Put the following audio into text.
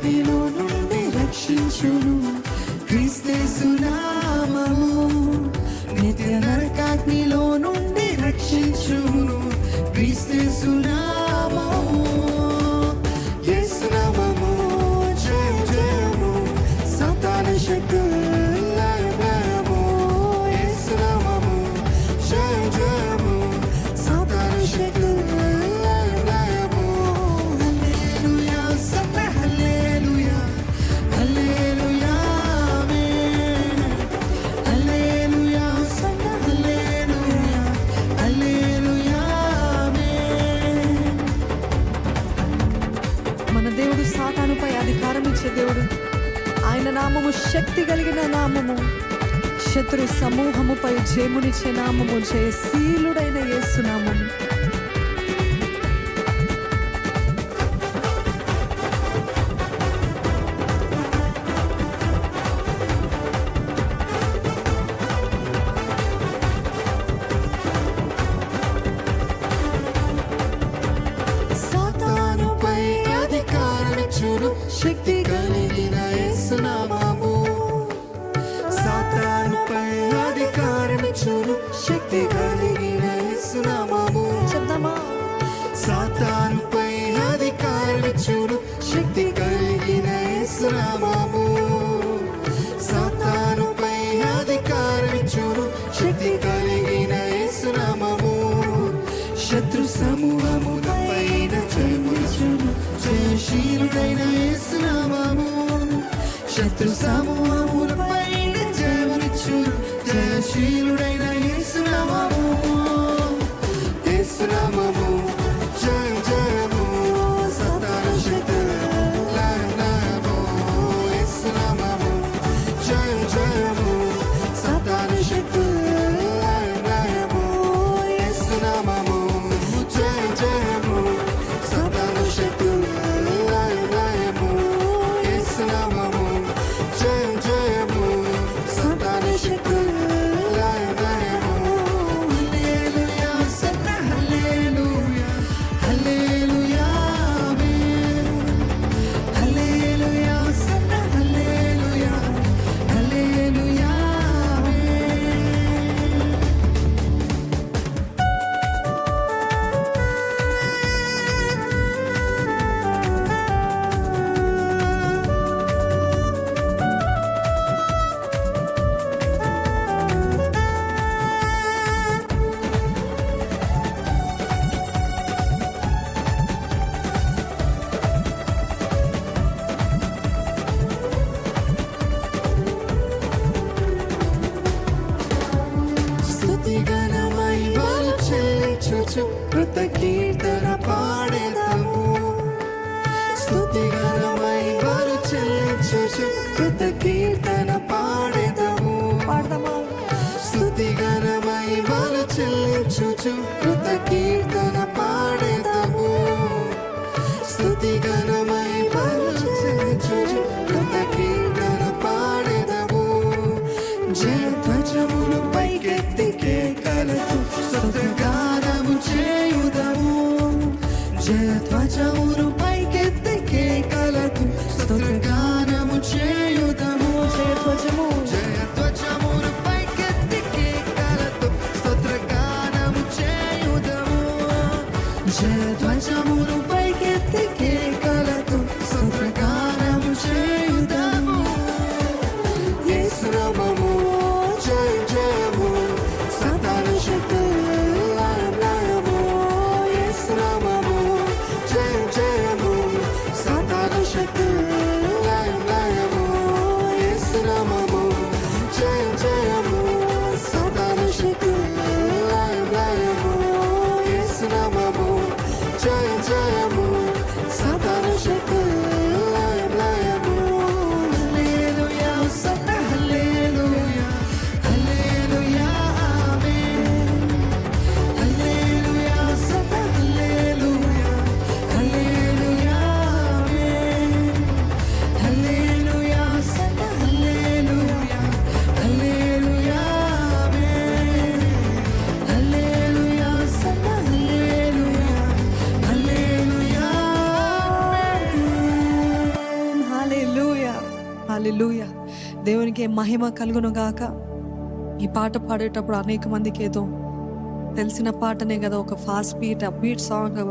నరకాగ్నిలో నుండి రక్షించును క్రీస్తేసు నామము. నిత్య నరకాగ్నిలో నుండి రక్షించును క్రీస్తేసు నామము. యేసు నామము జయ జయము సాతాను శక్తులు లయము. యేసు నామము జయ జయము సాతాను శక్తులు లయము. హల్లెలూయా సన్న హల్లెలూయా హల్లెలూయా ఆమేన్. హల్లెలూయా సన్న హల్లెలూయా హల్లెలూయా ఆమేన్. మన దేవుడు సాతానుపై అధికారం ఇచ్చే దేవుడు. ఆయన నామము శక్తి కలిగిన నామము. శత్రు సమూహముపై జయమునిచ్చే నామము. జయశీలుడైన యేసు నామము. సాతానుపై అధికారమిచ్చును శక్తి కలిగిన యేసు నామము. సాతానుపై అధికారమిచ్చును శక్తి కలిగిన యేసు నామము. చెప్దామా? సాతానుపై అధికారమిచ్చును శక్తి కలిగిన యేసు నామము. సాతానుపై అధికారమిచ్చును శక్తి కలిగిన యేసు నామము. శత్రు సమూహములపైన జయమునిచ్చును జయశీలుడైన యేసు నామము. శత్రు సమూహములపైన జయమునిచ్చును జయశీలుడైన యేసు నామము. యేసు నామము జయ జయము సాతాను శక్తులు లయము. యేసు నామము జయ జయము సాతాను శక్తులు లయము. యేసు నామము జయ జయము సాతాను శక్తులు లయము. యేసు నామము జయ జయము సాతాను శక్తులు లయము. హల్లెలూయా సన్న హల్లెలూయా హల్లెలూయా ఆమేన్. హల్లెలూయా సన్న హల్లెలూయా హల్లెలూయా ఆమేన్. స్తుతిగణమై బలు చెల్లించుచు కృత కీర్తన పాడెదము. స్తుతిగణమై బలు చెల్లించుచు కృత కీర్తన పాడెదము. పాడదామా? స్తుతిగణమై బలు చెల్లించుచు కృత కీర్తన పాడెదము. స్తుతిగణమై బలు చెల్లించుచు కృత కీర్తన పాడెదము. జయధ్వజములు పైకెత్తి కేకలతో స్తుతిగానము చేయుదము. జయధ్వజములు పైకెత్తి కేకలతో స్తుతిగానము చేయుదము. జయధ్వజము జయధ్వజములు పైకెత్తి కేకలతో స్తుతిగానము చేయుదము. జయధ్వజములు పైకెత్తి కేకలతో స్తుతిగానము చేయుదము. యేసు నామము జయ జయము సాతాను శక్తులు లయము. యేసు నామము జయ జయము సాతాను శక్తులు లయము. యేసు నామము జయ జయము సాతాను శక్తులు లయము. యేసు నామము జయ జయము సాతాను శక్తులు లయము. హల్లెలూయా సన్న హల్లెలూయా హల్లెలూయా ఆమేన్. హల్లెలూయా సన్న హల్లెలూయా హల్లెలూయా ఆమేన్. హల్లెలూయా. దేవునికి మహిమ కలుగును గాక. ఈ పాట పాడేటప్పుడు అనేక మందికి ఏదో తెలిసిన పాటనే కదా, ఒక ఫాస్ట్ బీట్ సాంగ్